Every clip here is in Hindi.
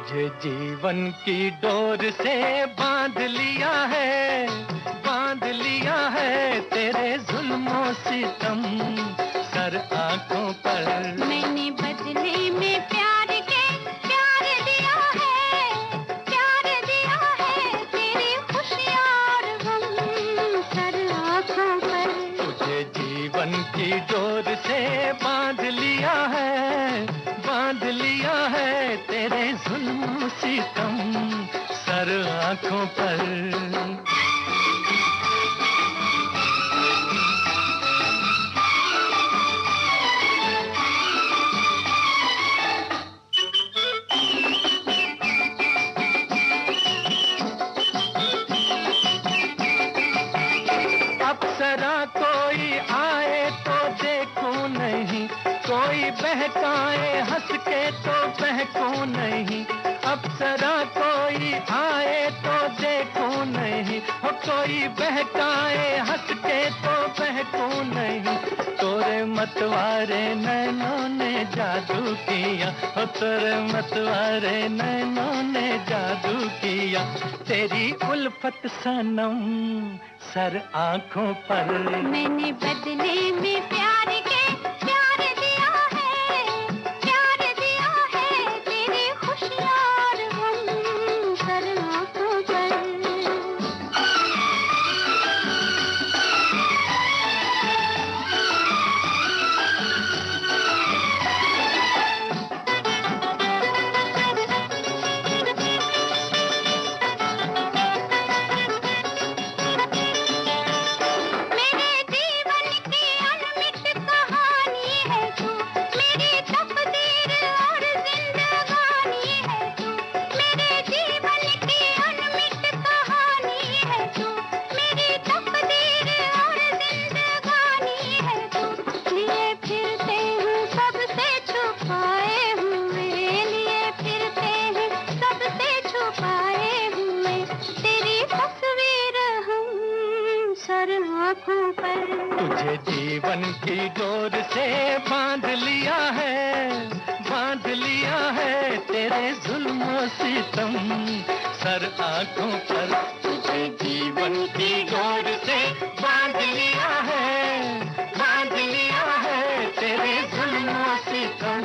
तुझे जीवन की डोर से बांध लिया है तेरे जुल्मों सितम सर आंखों पर। मैंने बदले में प्यार दिया है तेरी खुशियाँ और गम सर आंखों पर। तुझे जीवन की डोर से बांध लिया है तेरे जुल्म सितम सर आंखों पर। अप्सरा कोई आए तो देखूं नहीं, कोई बहकाए हंस के तो बहकूं नहीं। अप्सरा कोई आए तो देखूं नहीं, हो कोई बहकाए हंस के तो बहकूं नहीं। तोरे मतवारे नैनों ने जादू किया, हो तोरे मतवारे नैनों ने जादू किया। तेरी उल्फत सनम सर आंखों पर। मैंने बदले में प्यार दिया है तेरी खुशियाँ और गम सर आंखों पर। तुझे जीवन की डोर से बांध लिया है तेरे जुल्म सितम सर आंखों पर। तुझे जीवन की डोर से बांध लिया है तेरे जुल्म सितम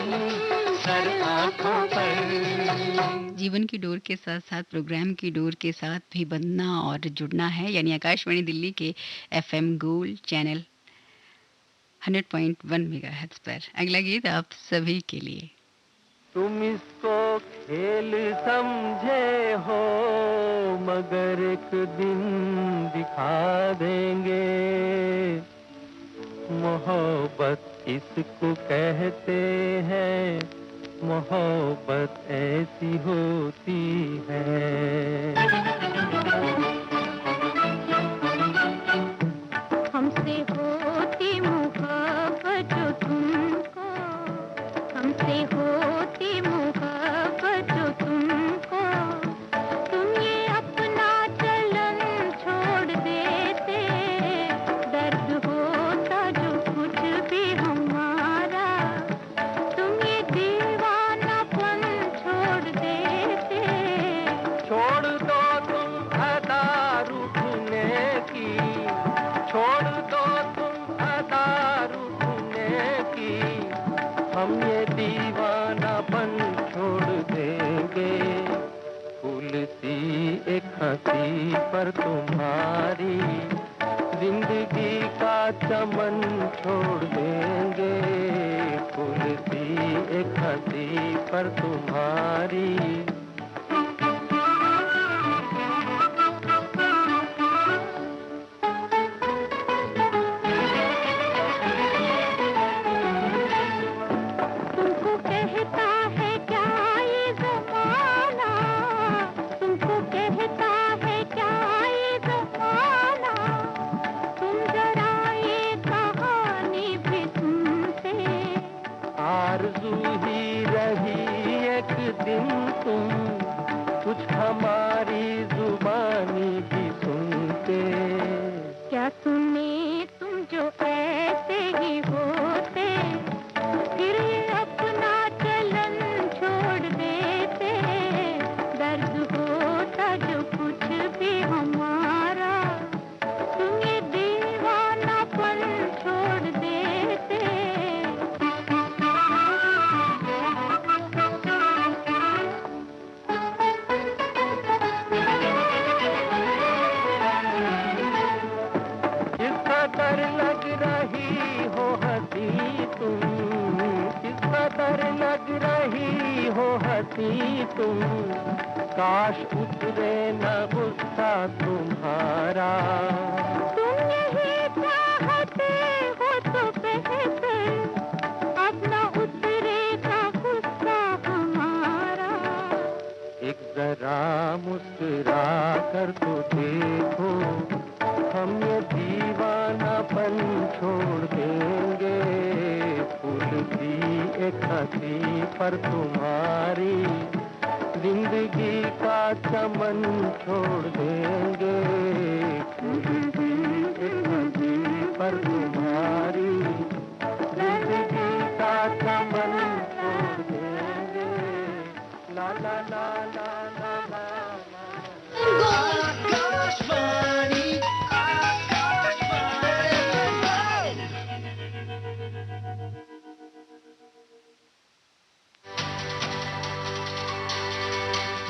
सर आंखों पर। जीवन की डोर के साथ साथ प्रोग्राम की डोर के साथ भी बंधना और जुड़ना है, यानी आकाशवाणी दिल्ली के FM गोल्ड चैनल 100.1 मेगाहर्ट्ज पर। अगला गीत आप सभी के लिए। तुम इसको खेल समझे हो मगर एक दिन दिखा देंगे। मोहब्बत इसको कहते हैं, मोहब्बत ऐसी होती है। हमसे होती मोहब्बत जो तुमको, हमसे होती मोहब्बत जो तुमको, तुम ये अपना चलन छोड़ देते। दर्द होता जो कुछ भी हमारा, तुम ये दीवानापन छोड़ देते। छोड़ दो तुम अदा रूठने की, छोड़ दो तुम अदा रूठने की, हम ये दीवानापन छोड़ देंगे। फूल सी एक हंसी पर तुम्हारी जिंदगी का चमन छोड़ देंगे। फूल सी एक हंसी पर तुम्हारी। तुमको कहता है क्या ये ज़माना, तुमको कहता है क्या ये ज़माना, तुम जरा ये कहानी भी सुनते। आरज़ू ही रही एक दिन तुम कुछ हमारी जुबानी भी सुनते। क्या सुने तुम जो ऐसे ही होते, फिर ये अपना चलन छोड़ देते। हो हंसी तुम, काश उतरे न गुस्सा तुम्हारा। तुम यही चाहते हो तो कहते, अब न उतरेगा गुस्सा हमारा। एक जरा मुस्कुरा कर तो देखो, हम ये दीवानापन छोड़ देंगे। फूल सी एक हंसी पर तुम्हारी, जिंदगी का चमन छोड़ देंगे। फूल सी एक हंसी पर तुम्हारी, जिंदगी का चमन छोड़ देंगे। ला ला ला ला ला ला ला। आकाशवाणी, आकाशवाणी।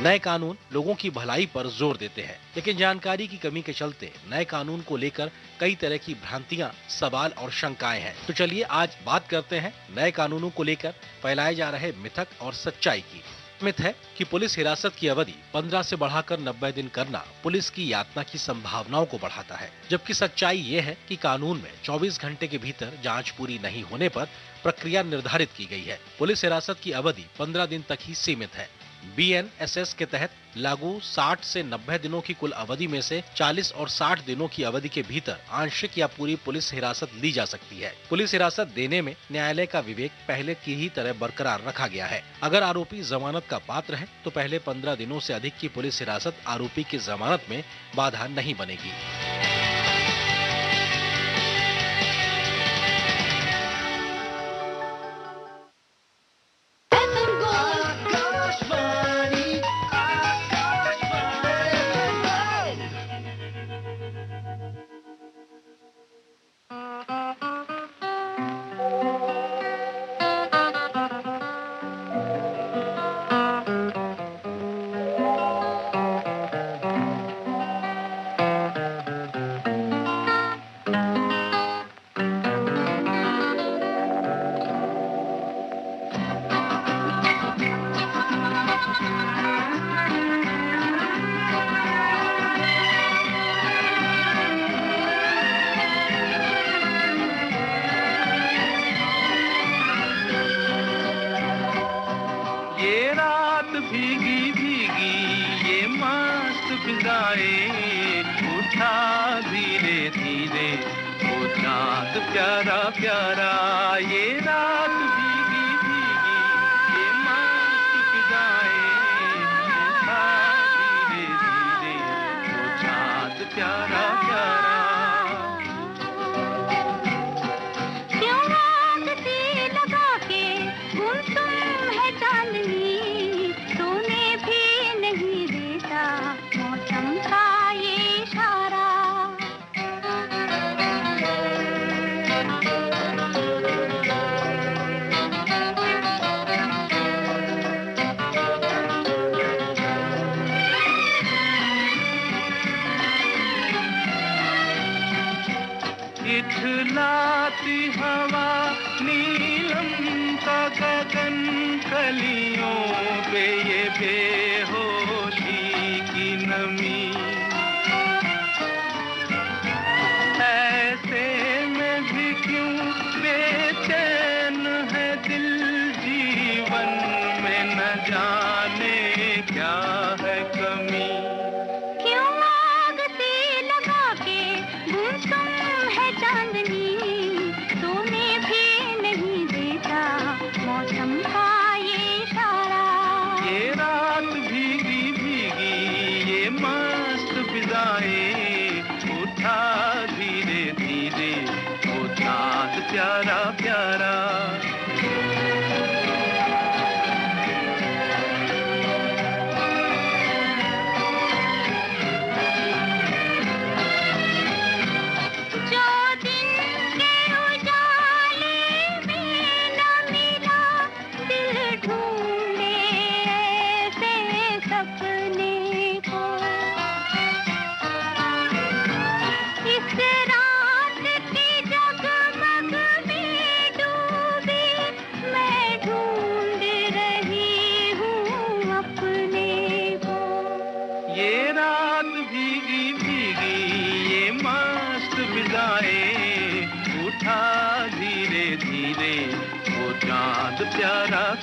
नए कानून लोगों की भलाई पर जोर देते हैं, लेकिन जानकारी की कमी के चलते नए कानून को लेकर कई तरह की भ्रांतियां, सवाल और शंकाएं हैं। तो चलिए आज बात करते हैं नए कानूनों को लेकर फैलाए जा रहे मिथक और सच्चाई की। मिथ है कि पुलिस हिरासत की अवधि 15 से बढ़ाकर 90 दिन करना पुलिस की यातना की संभावनाओं को बढ़ाता है, जबकि सच्चाई ये है कि कानून में 24 घंटे के भीतर जांच पूरी नहीं होने पर प्रक्रिया निर्धारित की गई है। पुलिस हिरासत की अवधि 15 दिन तक ही सीमित है। BNSS के तहत लागू 60 से 90 दिनों की कुल अवधि में से 40 और 60 दिनों की अवधि के भीतर आंशिक या पूरी पुलिस हिरासत ली जा सकती है। पुलिस हिरासत देने में न्यायालय का विवेक पहले की ही तरह बरकरार रखा गया है। अगर आरोपी जमानत का पात्र है तो पहले 15 दिनों से अधिक की पुलिस हिरासत आरोपी की जमानत में बाधा नहीं बनेगी। भीगी भीगी ये मस्त फिजाएं, उठा धीरे धीरे वो चांद प्यारा प्यारा। ये रात भीगी भीगी ये मस्त फिजाएं, उठा धीरे धीरे वो चांद प्यारा प्यारा। क्यों आग सी लगा के गुमसुम है चांदनी, सोने भी नहीं देता मौसम का ये इशारा। इठलाती हवा नीलम का गगन, कलियों पे ये बेहोशी की नमी। ऐसे में भी क्यों बेचैन है दिल, जीवन में न जाने क्या है कमी। क्यों आग सी लगा के गुमसुम है चांदनी, सोने भी नहीं देता मौसम का ये इशारा। ये रात भीगी भीगी ये मस्त फिजाएं, उठा धीरे धीरे वो चांद प्यारा प्यारा।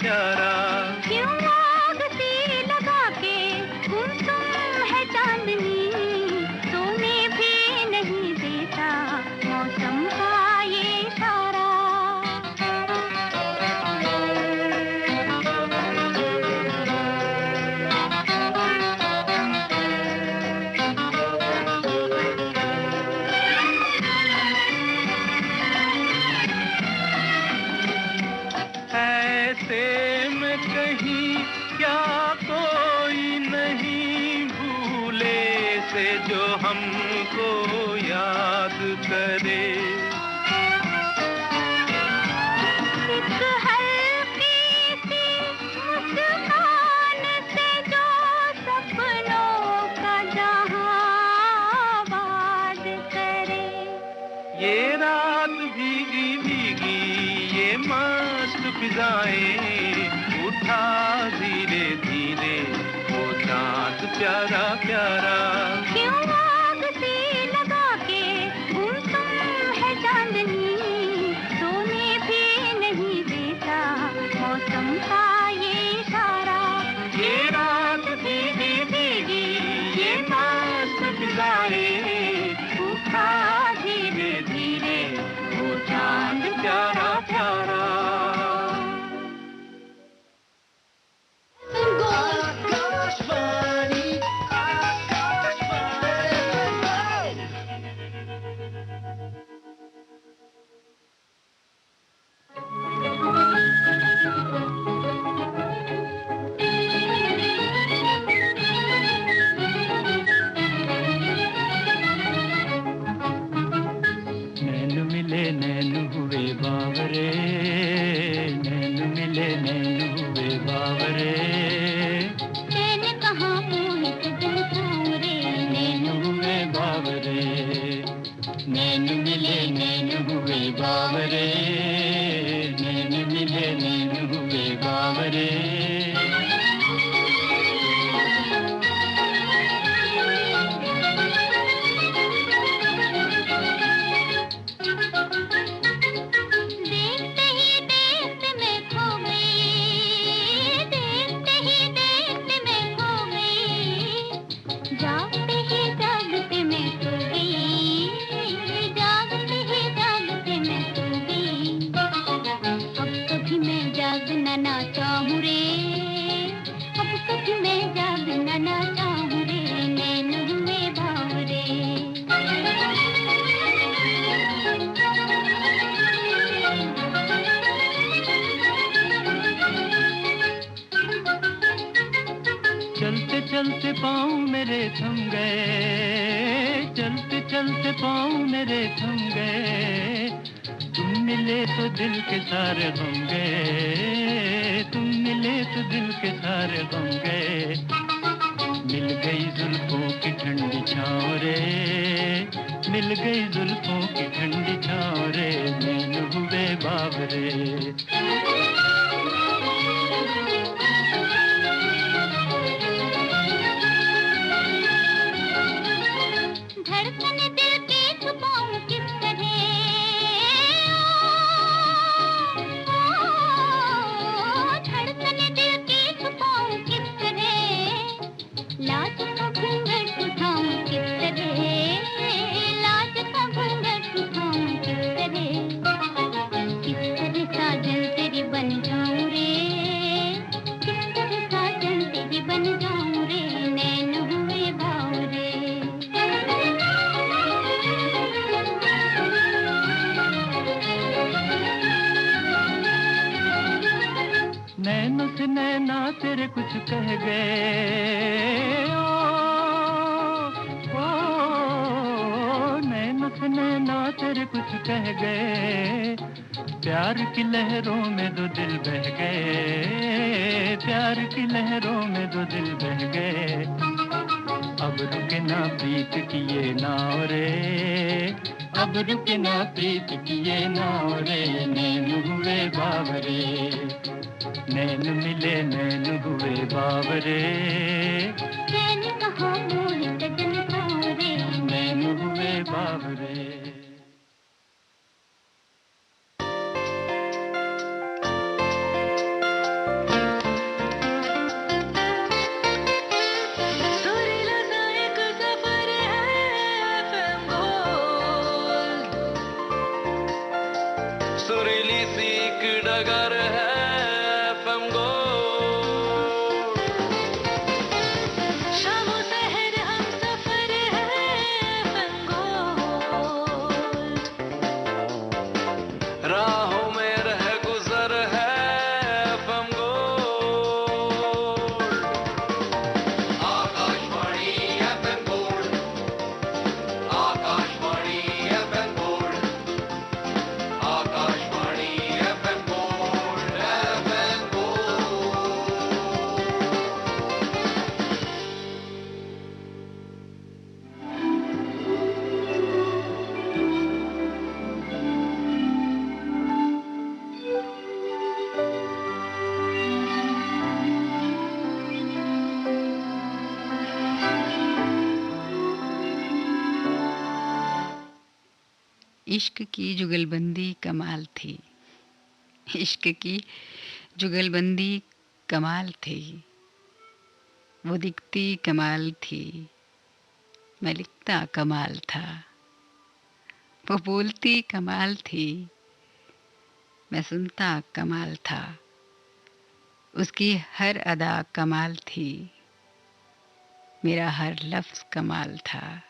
प्यारा। क्यों आग सी लगा के गुमसुम है चांदनी, सोने भी नहीं देता मौसम का ये इशारा। ऐसे में कहीं क्या कोई नहीं भूले से जो हमको याद करे। एक हल्की सी मुस्कान से जो सपनों का जहां आबाद करे। ये रात भीगी भीगी ये मस्त फिजाएं, उठा धीरे धीरे वो चांद प्यारा प्यारा। क्यों आग सी लगा के गुमसुम है चांदनी, सोने भी नहीं देता मौसम का ये इशारा। ये रात भीगी भीगी ये मस्त फिजाएं, उठा धीरे धीरे वो चांद प्यारा प्यारा। नैन मिले नैन हुए बावरे, नैन मिले नैन हुए बावरे। चैन कहाँ मोहित दिल सांवरे, नैन हुए बावरे, नैन मिले नैन हुए बावरे, नैन मिले नैन हुए बावरे। देखते ही देखते मैं खो गई, देखते ही देखते मैं खो गई, जागते ही जागते मैं सो गई, जागते ही जागते मैं सो गई। अब कभी मैं जागना ना चाहूँ रे, अब कभी मैं जागना ना चाहूँ रे, नैन हुए भावरे। चलते चलते पाँव मेरे थम गए, चलते चलते पाँव मेरे थम गए। तुम मिले तो दिल के सारे गम गए, तुम मिले तो दिल के सारे गम गए। मिल गई जुल्फों की ठंडी छाँव रे, मिल गई जुल्फों की ठंडी छाँव रे, नैन हुए बावरे। धड़कन दिल की छुपाऊं किस तरह, धड़कन दिल की छुपाऊं किस तरह, लाज का घूंघट उठाऊं किस तरह, लाज का घूंघट उठाऊं किस तरह साजन तेरी बन जाऊं रे, किस तरह साजन तेरी बन जाऊं रे, नैन हुए भावरे। नैनों से नैना तेरे कुछ कह गए, नैनों से नैना तेरे कुछ कह गए। प्यार की लहरों में दो दिल बह गए, प्यार की लहरों में दो दिल बह गए। अब रुके ना प्रीत की ये नाव रे, अब रुके ना प्रीत की ये नाव रे, नैन हुए बावरे, नैन मिले नैन हुए बावरे। चैन कहाँ मोहित दिल सांवरे, नैन हुए बावरे। इश्क की जुगलबंदी कमाल थी, इश्क की जुगलबंदी कमाल थी, वो दिखती कमाल थी, मैं लिखता कमाल था, वो बोलती कमाल थी, मैं सुनता कमाल था, उसकी हर अदा कमाल थी, मेरा हर लफ्ज़ कमाल था,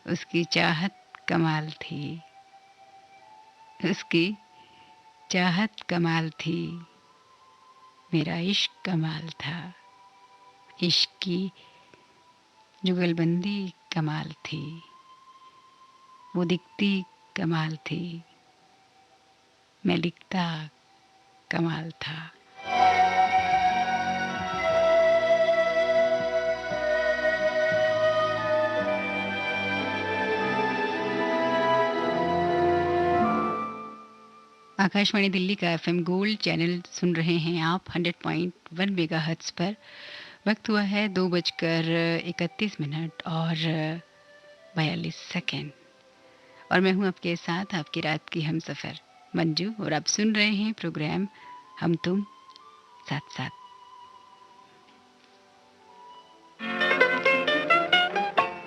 उसकी चाहत कमाल थी, उसकी चाहत कमाल थी, मेरा इश्क कमाल था, इश्क की जुगलबंदी कमाल थी, वो दिखती कमाल थी, मैं लिखता कमाल था। आकाशवाणी दिल्ली का एफएम गोल्ड चैनल सुन रहे हैं आप 100.1 मेगाहर्ट्ज़ पर। वक्त हुआ है 2:31 और 42 सेकेंड और मैं हूं आपके साथ आपकी रात की हमसफ़र मंजू और आप सुन रहे हैं प्रोग्राम हम तुम साथ साथ।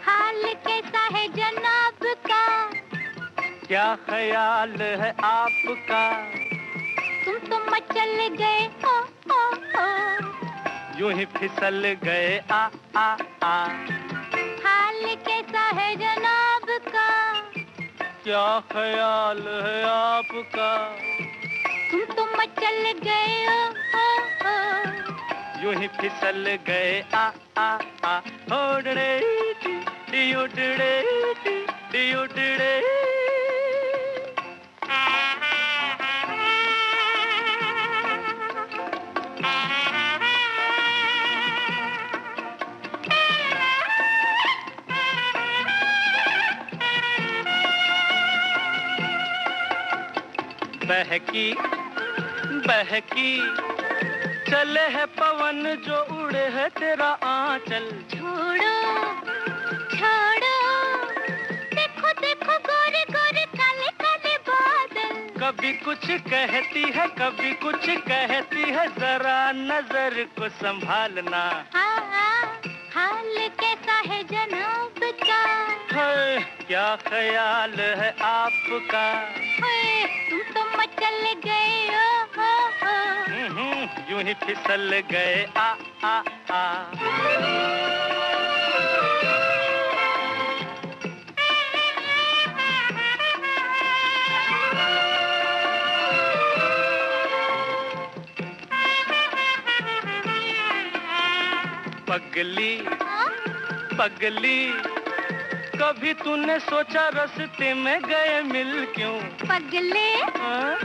हाल कैसा है जनाब का, क्या ख्याल है आपका, तुम तो मचल गए हो, यूं ही फिसल गए आ आ आ। हाल कैसा है जनाब का, क्या ख्याल है आपका, तुम तो मचल गए हो, यूं ही फिसल गए आ आ आ। ओडड़े डी उडड़े डी उडड़े। बहकी बहकी चले है पवन जो उड़े है तेरा आंचल। छोड़ो छोड़ो, देखो देखो गोरे गोरे काले काले बादल। कभी कुछ कहती है कभी कुछ कहती है, जरा नजर को संभालना। हाल कैसा है जनाब का, है क्या ख्याल है आपका, तुम तो मचल गए हो, यूं ही फिसल गए आ आ आ। पगली पगली कभी तूने सोचा रास्ते में गए मिल क्यों। पगले हाँ?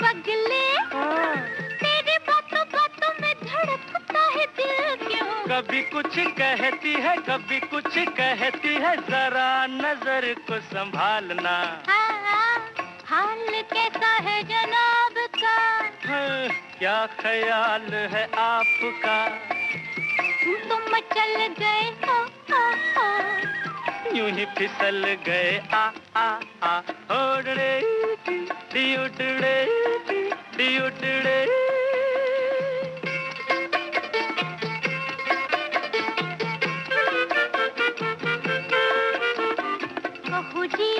पगले हाँ। तेरी बातों बातों में धड़कता है दिल क्यों। कभी कुछ कहती है कभी कुछ कहती है, जरा नजर को संभालना। हाल कैसा है जनाब का, है क्या ख्याल है आपका, तुम तो मचल गए हो, यूं ही फिसल गए आ आ आ। ओडड़े डी उडड़े डी उडड़े। कहो जी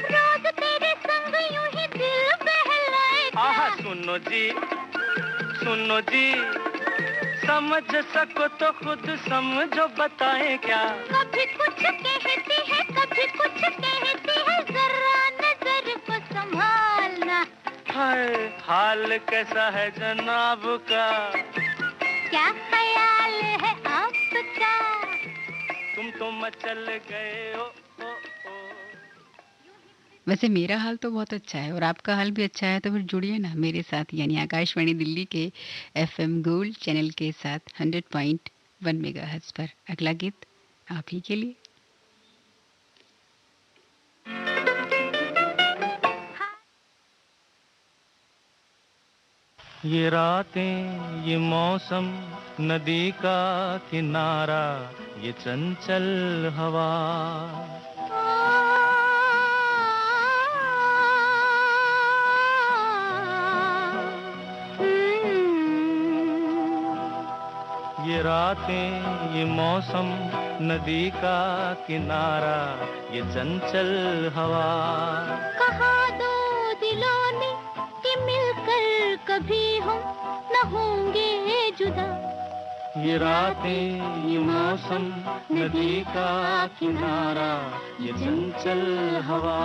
रोज तेरे संग यूं ही दिल बहलाएगा। आहा सुनो जी समझ सको तो खुद समझो, बताएं क्या। कभी कुछ कहती है कभी कुछ कहती है, जरा नजर को संभालना। हाय हाल कैसा है जनाब का, क्या ख्याल है आपका, तुम तो मचल गए ओ ओ ओ। वैसे मेरा हाल तो बहुत अच्छा है और आपका हाल भी अच्छा है, तो फिर जुड़िए ना मेरे साथ यानी आकाशवाणी दिल्ली के एफएम गोल्ड चैनल के साथ 100.1 मेगाहर्ट्ज़ पर। अगला गीत आप ही के लिए। ये रातें, ये मौसम, नदी का किनारा, ये चंचल हवा। ये रातें, ये मौसम, नदी का किनारा, ये चंचल हवा। कहा दो दिलों ने कि मिलकर कभी हम न होंगे जुदा। ये रातें, ये मौसम, नदी का किनारा, ये चंचल हवा।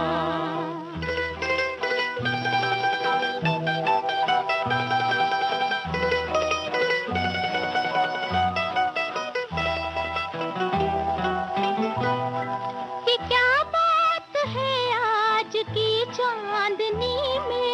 कि क्या बात है आज की चांदनी में,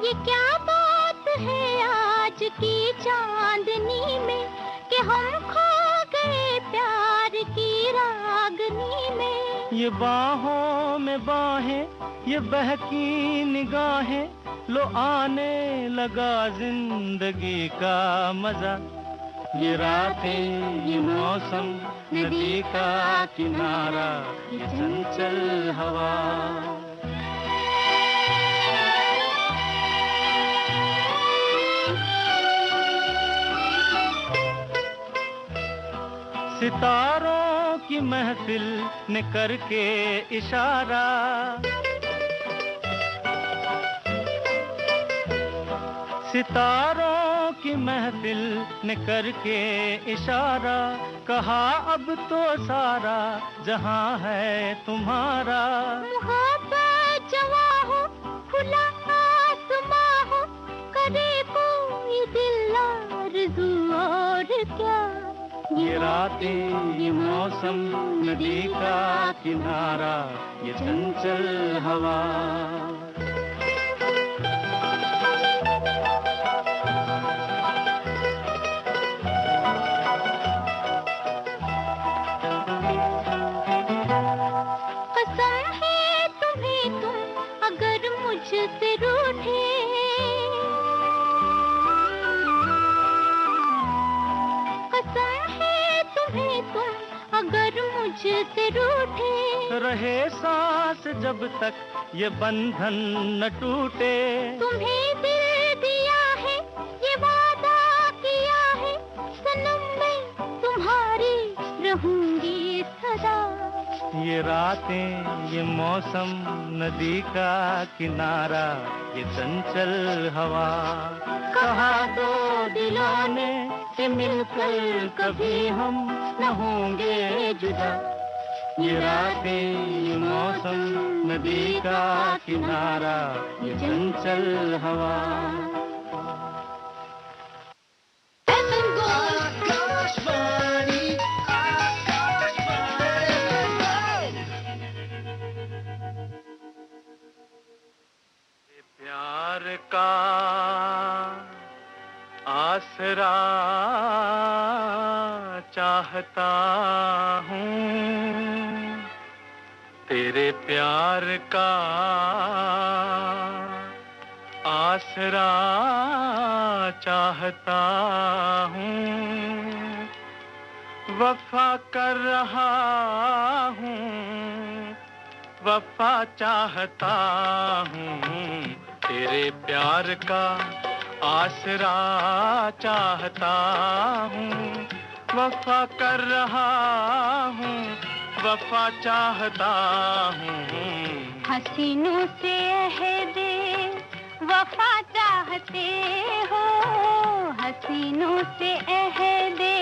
ये क्या बात है आज की चांदनी में, कि हम खो गए प्यार की रागनी में। ये बाहों में बाहें, ये बहकी निगाहें, लो आने लगा जिंदगी का मजा। ये रातें, ये मौसम, नदी का किनारा, ये चंचल हवा। सितारों की महफिल ने करके इशारा, सितारों की महफिल ने करके इशारा, कहा अब तो सारा जहां है तुम्हारा। मोहब्बत जवां हो, खुला आसमां हो, करे कोई दिल आरज़ू और क्या। ये रातें, ये मौसम, नदी का किनारा, ये चंचल हवा। कसम है तुम्हें तुम अगर मुझसे रूठे, कसम है तुम्हें तुम अगर मुझसे रूठे। रहे सांस जब तक ये बंधन न टूटे। तुम्हें दिल दिया है, ये वादा किया है, सनम मैं तुम्हारी रहूंगी सदा। ये रातें, ये मौसम, नदी का किनारा, ये चंचल हवा। कहा दो दिलों ने कि मिलकर कभी हम न होंगे जुदा। ये रातें, ये मौसम, नदी का किनारा, ये चंचल हवा। प्यार का आसरा चाहता हूँ, तेरे प्यार का आसरा चाहता हूँ। वफा कर रहा हूँ, वफा चाहता हूँ, तेरे प्यार का आसरा चाहता हूँ। वफा कर रहा हूँ, वफा चाहता हूँ। हसीनों से अहदे वफा चाहते हो, हसीनों से अहदे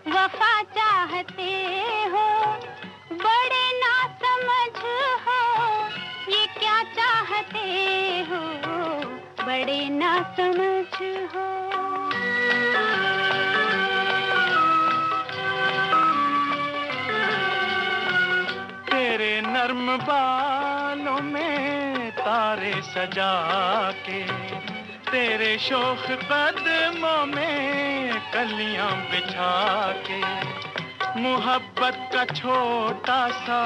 वफा चाहते हो। बड़े ना समझ हो, ये क्या चाहते हो, बड़े ना समझ हो। तेरे नर्म बालों में तारे सजा के, तेरे शोख कदमों में कलियां बिछा के, मोहब्बत का छोटा सा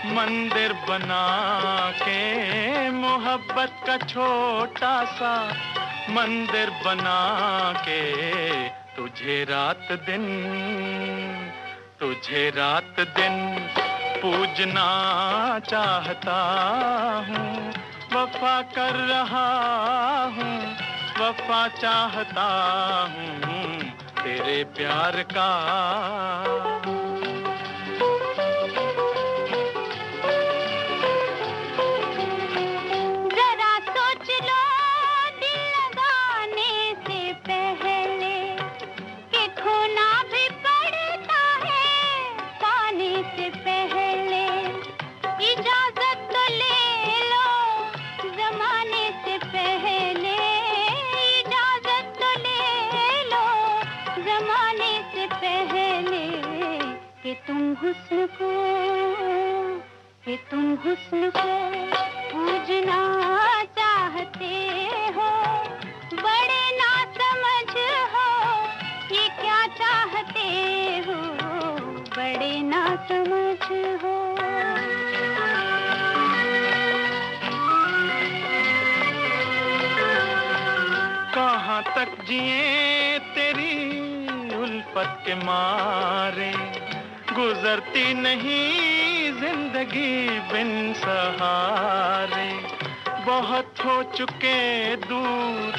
मंदिर बना के मोहब्बत का छोटा सा मंदिर बना के तुझे रात दिन पूजना चाहता हूँ, वफा कर रहा हूँ, वफा चाहता हूँ तेरे प्यार का। तुम हुस्न को पूजना चाहते हो, बड़े ना समझ हो, ये क्या चाहते हो, बड़े ना समझ हो। कहाँ तक जिए तेरी उल्फत के मारे, गुजरती नहीं जिंदगी बिन सहारे। बहुत हो चुके दूर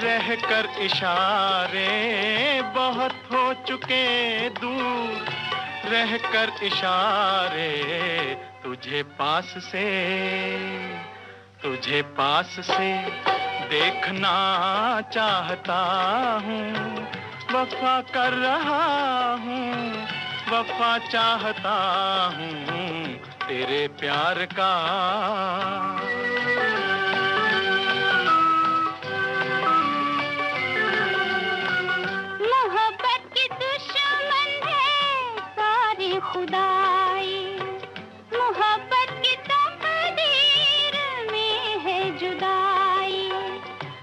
रहकर इशारे, बहुत हो चुके दूर रहकर इशारे। तुझे पास से देखना चाहता हूँ, वफा कर रहा हूँ, वफा चाहता हूँ तेरे प्यार का। मोहब्बत की दुश्मन है सारी खुदाई, मोहब्बत की तकदीर में है जुदाई।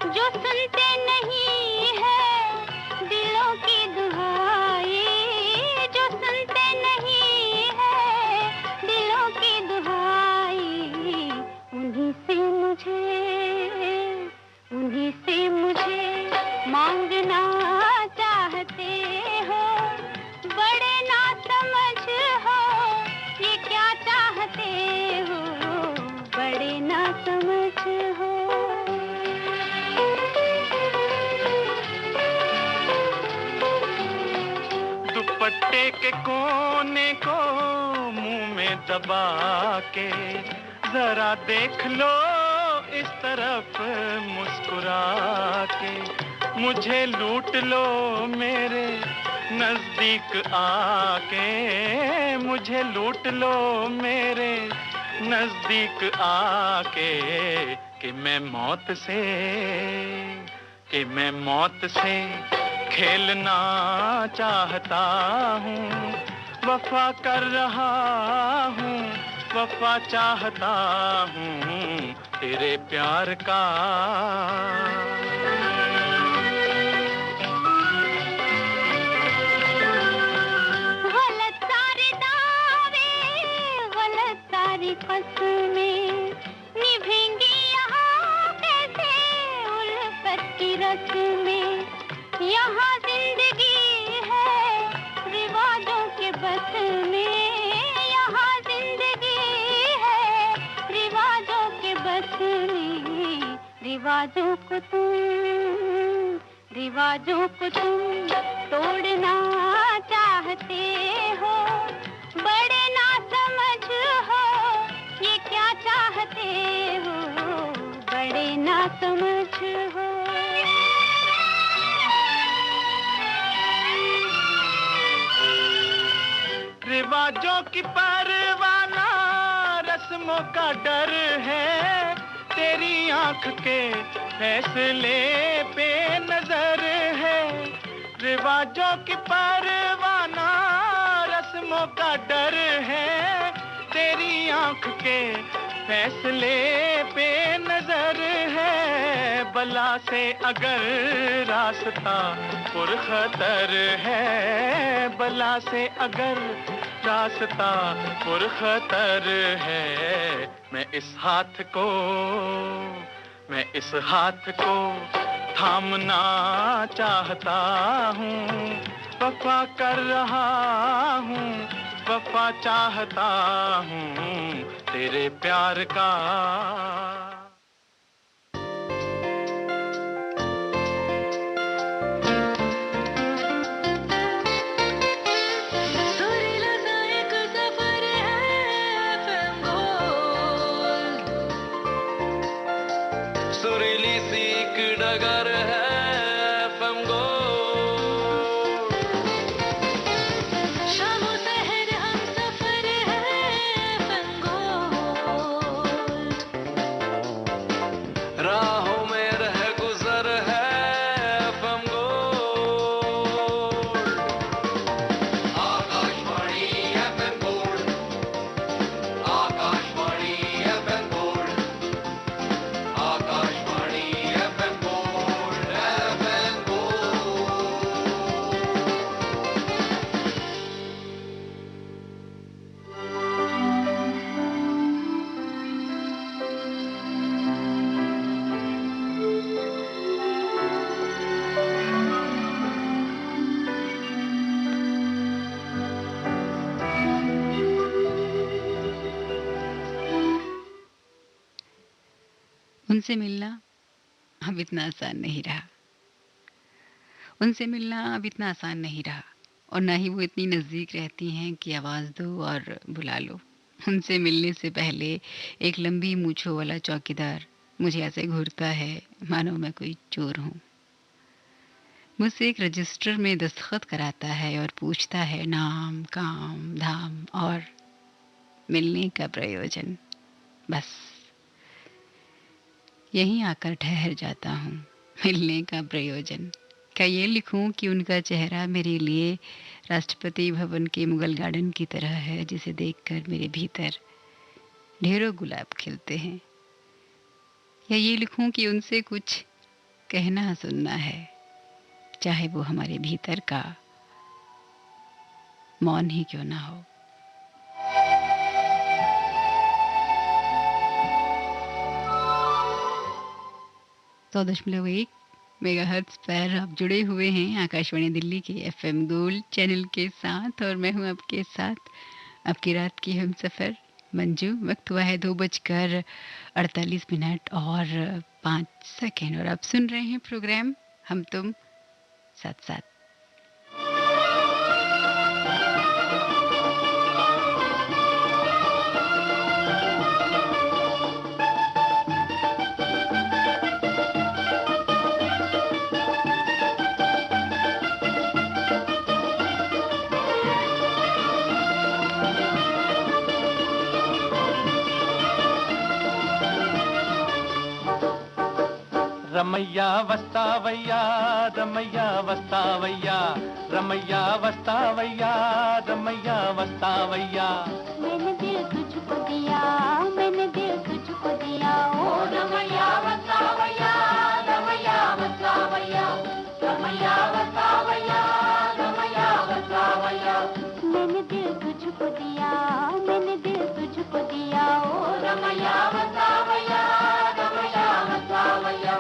जो सुनते नहीं है दिलों की दुहाई, जो सुनते नहीं है दिलों की दुहाई। उन्हीं से मुझे मांगना चाहते हो, बड़े ना समझ हो, ये क्या चाहते हो, बड़े ना समझ हो। दुपट्टे के कोने को मुंह में दबा के जरा देख लो इस तरफ मुस्कुरा के। मुझे लूट लो मेरे नजदीक आके, मुझे लूट लो मेरे नजदीक आके। कि मैं मौत से खेलना चाहता हूँ, वफा कर रहा हूँ, वफा चाहता हूँ तेरे प्यार का। गलत सारे दावे, गलत सारी कस्में निभेंगी यहाँ कैसे उल्फत की रस्में। यहाँ जिंदगी है रिवाजों के बस में, यहाँ जिंदगी है रिवाजों के बस में। रिवाजों को तुम तोड़ना चाहते हो, बड़े ना समझ हो, ये क्या चाहते हो, बड़े ना समझ हो। रिवाजों की परवाना रस्मों का डर है, तेरी आंख के फैसले पे नजर है। रिवाजों की परवाना रस्मों का डर है, तेरी आंख के फैसले पे नजर है। बला से अगर रास्ता पुरखतर है, बला से अगर रास्ता पुरखतर है। मैं इस हाथ को थामना चाहता हूँ। वफा कर रहा हूँ, वफा चाहता हूँ तेरे प्यार का। सुरीली सी एक डगर है FM गोल्ड। शामों सहर हम सफर है FM गोल्ड। राहों में रह गुजर है FM gold. Akashvani FM gold, Akashvani FM gold, Akashvani FM gold, FM gold. उनसे मिलना अब इतना आसान नहीं रहा। उनसे मिलना अब इतना आसान नहीं रहा, और ना ही वो इतनी नज़दीक रहती हैं कि आवाज़ दो और बुला लो। उनसे मिलने से पहले एक लंबी मूंछों वाला चौकीदार मुझे ऐसे घूरता है मानो मैं कोई चोर हूँ। मुझसे एक रजिस्टर में दस्तखत कराता है और पूछता है नाम, काम, धाम और मिलने का प्रयोजन। बस यहीं आकर ठहर जाता हूँ। मिलने का प्रयोजन क्या ये लिखूं कि उनका चेहरा मेरे लिए राष्ट्रपति भवन के मुगल गार्डन की तरह है, जिसे देखकर मेरे भीतर ढेरों गुलाब खिलते हैं। या ये लिखूं कि उनसे कुछ कहना सुनना है, चाहे वो हमारे भीतर का मौन ही क्यों ना हो। 100.1 मेगाहर्ट्ज पर आप जुड़े हुए हैं आकाशवाणी दिल्ली के FM गोल्ड चैनल के साथ, और मैं हूं आपके साथ आपकी रात की हमसफर मंजू। वक्त हुआ है 2:48 और 5 सेकेंड, और आप सुन रहे हैं प्रोग्राम हम तुम साथ साथ। रमैया वस्तावैया, रमैया वस्तावैया, रमैया वस्तावैया, रमैया वस्तावैया। मैंने दिल तुझको दिया, मैंने दिल तुझको दिया, ओ रमैया वस्तावैया, रमैया वस्तावैया, रमैया वस्तावैया, रमैया वस्तावैया। मैंने दिल तुझको दिया, मैंने दिल तुझको दिया, ओ रमैया वस्तावैया, रमैया वस्तावैया।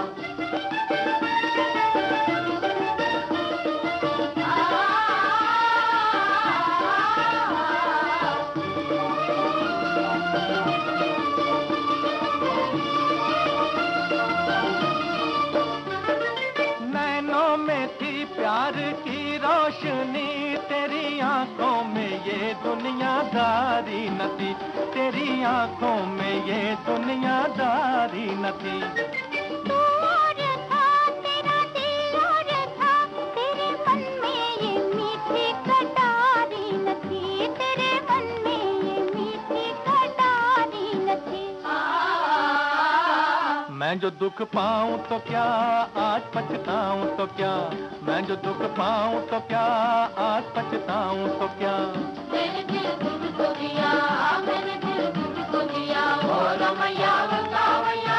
नैनों में थी प्यार की रोशनी, तेरी आंखों में ये दुनियादारी न थी, तेरी आंखों में ये दुनियादारी न थी। तू और था, तेरा दिल और था, तेरे मन में ये मीठी कटारी न थी, तेरे मन में ये मीठी कटारी न थी। मैं जो दुख पाऊं तो क्या, आज पछताऊं तो क्या, मैं जो दुख पाऊं तो क्या, आज पछताऊं तो क्या। मैंने दिल तुझको दिया, मैंने दिल तुझको दिया, ओ रमैया वस्तावैया,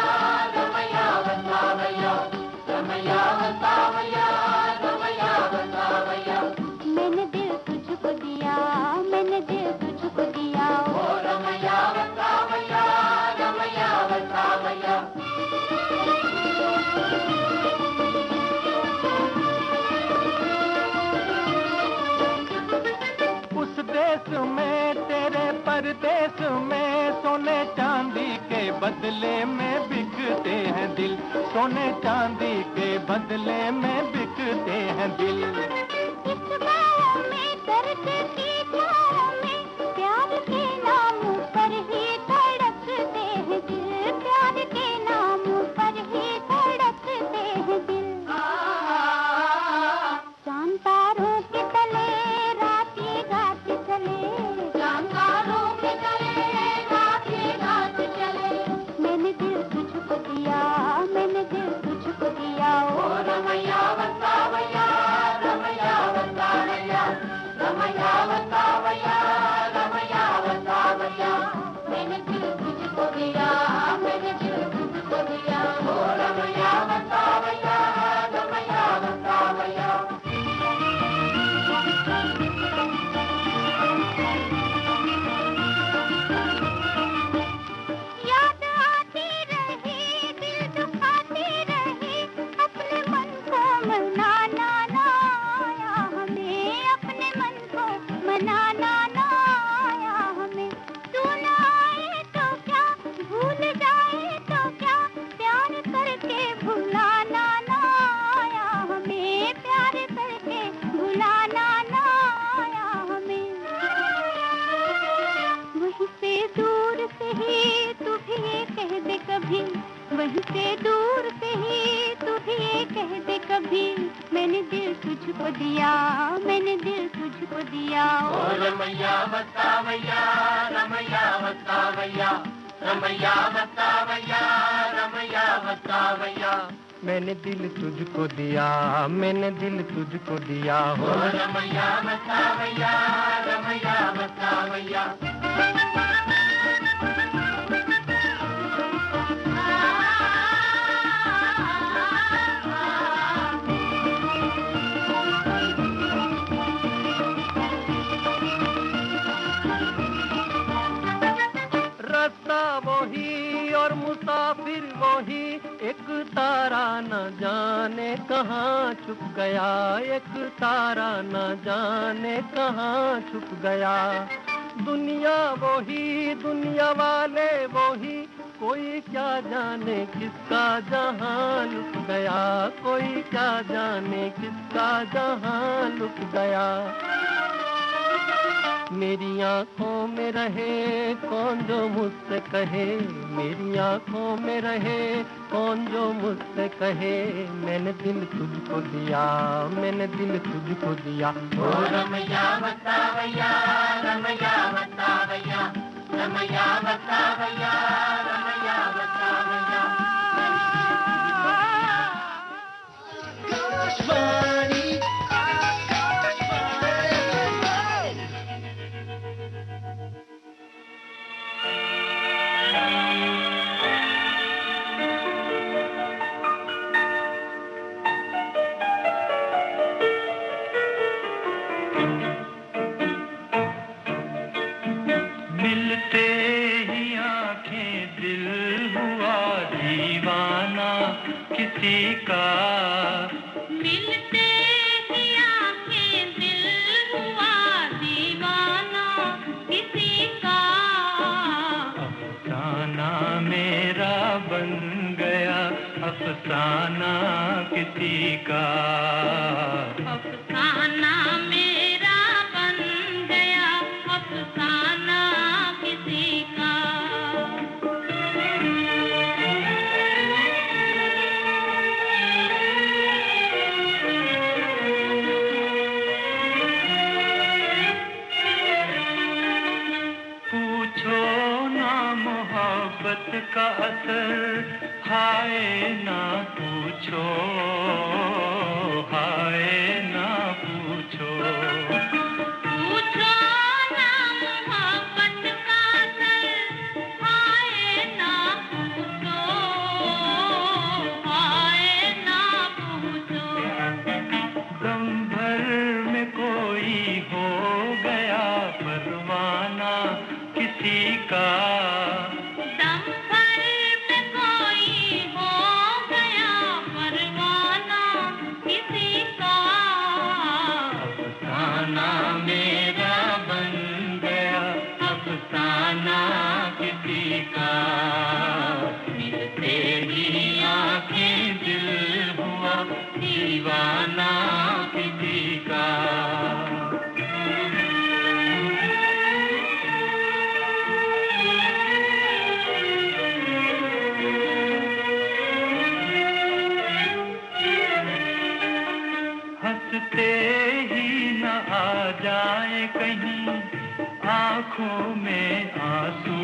रमैया वस्तावैया, रमैया वस्तावैया, रमैया वस्तावैया। मैंने दिल तुझको दिया, मैंने दिल बदले में बिकते हैं दिल, सोने चांदी के बदले में बिकते हैं दिल। इस गाँव में दर्द की छाँव में प्यार के नाम पर ही धड़कते हैं दिल, प्यार के नाम पर ही धड़कते हैं दिल। चांद तारों के तले रात ये रात चले, चांद तारों के तले रात ये रात चले। मैंने दिल तुझको दिया, मैंने दिल तुझको दिया, ओ रमैया बतावैया, रमैया बतावैया, रमैया बतावैया, रमैया बतावैया। मैंने दिल तुझको दिया, मैंने दिल तुझको दिया, ओ रमैया बतावैया, रमैया बतावैया। याद आती रही, दिल दुखाती रही, अपने मन को मनाना ना आया हमें, अपने मन को मनाना ना आया हमें। तू ना आए तो क्या, भूल जाए तो क्या, प्यार करके भुलाना ना आया हमें, प्यार करके भुलाना ना आया हमें। वहीं से दूर से ही तू भी ये कह दे कभी, वहीं से दूर से ही तू भी ये कह दे कभी, मैंने दिल तुझको दिया, मैंने दिल तुझको दिया, ओ रमैया बतावैया, रमैया बतावैया, रमैया बतावैया, रमैया बतावैया। मैंने दिल तुझको दिया, मैंने दिल तुझको दिया, हो रमैया बतावैया, रमैया बतावैया। रास्ता वही और मुसाफिर वही, एक तारा न जाने कहाँ छुप गया, एक तारा न जाने कहाँ छुप गया। दुनिया वही, दुनिया वाले वही, कोई क्या जाने किसका जहां लुट गया, कोई क्या जाने किसका जहां लुट गया। मेरी आंखों में रहे कौन जो मुझसे कहे, मेरी आंखों में रहे कौन जो मुझसे कहे, मैंने दिल तुझको दिया, मैंने दिल तुझको दिया, ओ रमैया बतावैया, रमैया बतावैया, रमैया बतावैया, रमैया बतावैया। मिलते ही आंखें दिल हुआ दीवाना किसी का, मिलते ही आंखें दिल हुआ दीवाना किसी का। अफसाना मेरा बन गया अफसाना किसी का, अफसाना मेरा बन गया अफसाना किसी का। पूछो ना मोहब्बत का असर, हाय ना पूछो, हाय ना पूछो। पूछो ना मोहब्बत का असर, हाय ना पूछो, हाय ना पूछो। दम भर में कोई हो गया परवाना किसी का, दम भर में कोई हो गया परवाना दीवाना किसी का। हंसते ही न आ जाए कहीं आँखों में आंसू,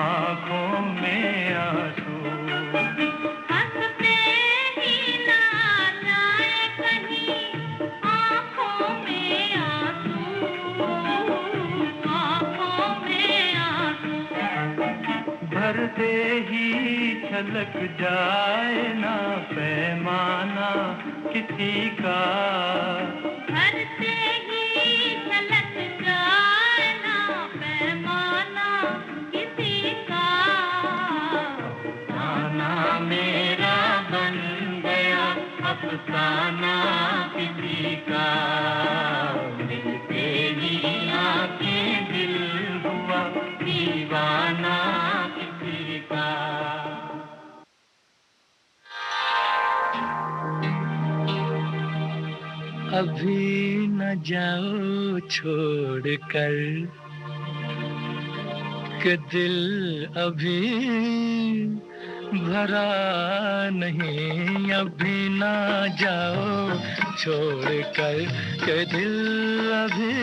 आँखों में आंसू। हंसते ही ना जाए कहीं आँखों में आंसू, आँखों में आंसू। भरते ही छलक जाए ना पैमाना किसी का। भरते ही झलक जाए ना पैमाना किसी का। अफसाना मेरा बन गया अफसाना किसी का। मिलते ही आके दिल हुआ दीवाना किसी का। अभी न जाओ छोड़ कर कि दिल अभी भरा नहीं। अभी न जाओ छोड़ कर कि दिल अभी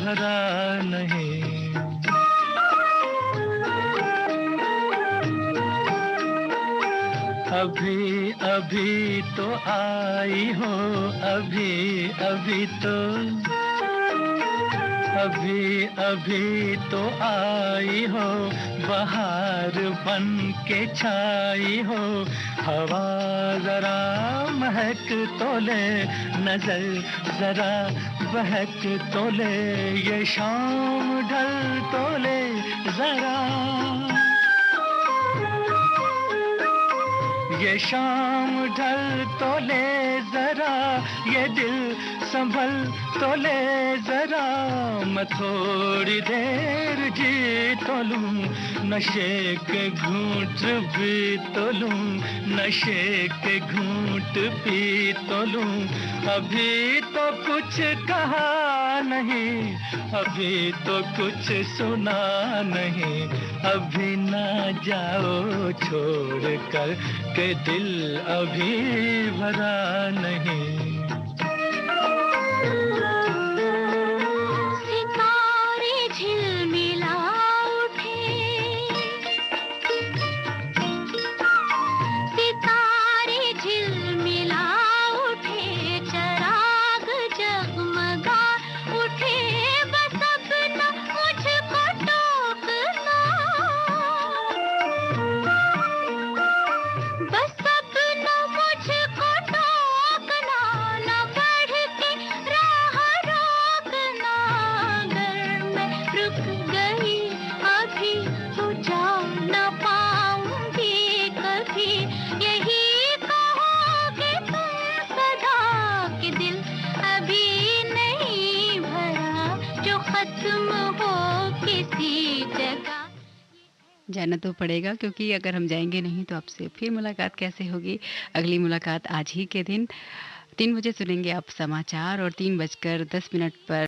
भरा नहीं। अभी अभी तो आई हो, अभी अभी तो, अभी अभी तो आई हो, बहार बन के छाई हो। हवा जरा महक तो ले, नजर जरा बहक तो ले, ये शाम ढल तो ले जरा। ये शाम ढल तो ले जरा, ये दिल संभल तो ले जरा। मैं थोड़ी देर जी तो लूं, नशे के घूंट भी तो लूं, नशे के घूंट पी तो लूं। अभी तो कुछ कहा नहीं, अभी तो कुछ सुना नहीं। अभी ना जाओ छोड़ कर के दिल अभी भरा नहीं। सितारे झिलमिला उठे, सितारे झिलमिला उठे, चराग जगमगा उठे। बस अब न मुझको टोकना, बस अब न मुझको टोकना, न बढ़ के राह रोकना। अगर मैं रुक गई अभी तो जा न पाऊंगी कभी। यही कहोगे तुम सदा कि दिल अभी नहीं भरा, जो खत्म हो किसी जगह। जाना तो पड़ेगा, क्योंकि अगर हम जाएंगे नहीं तो आपसे फिर मुलाकात कैसे होगी। अगली मुलाकात आज ही के दिन 3 बजे सुनेंगे आप समाचार, और 3:10 पर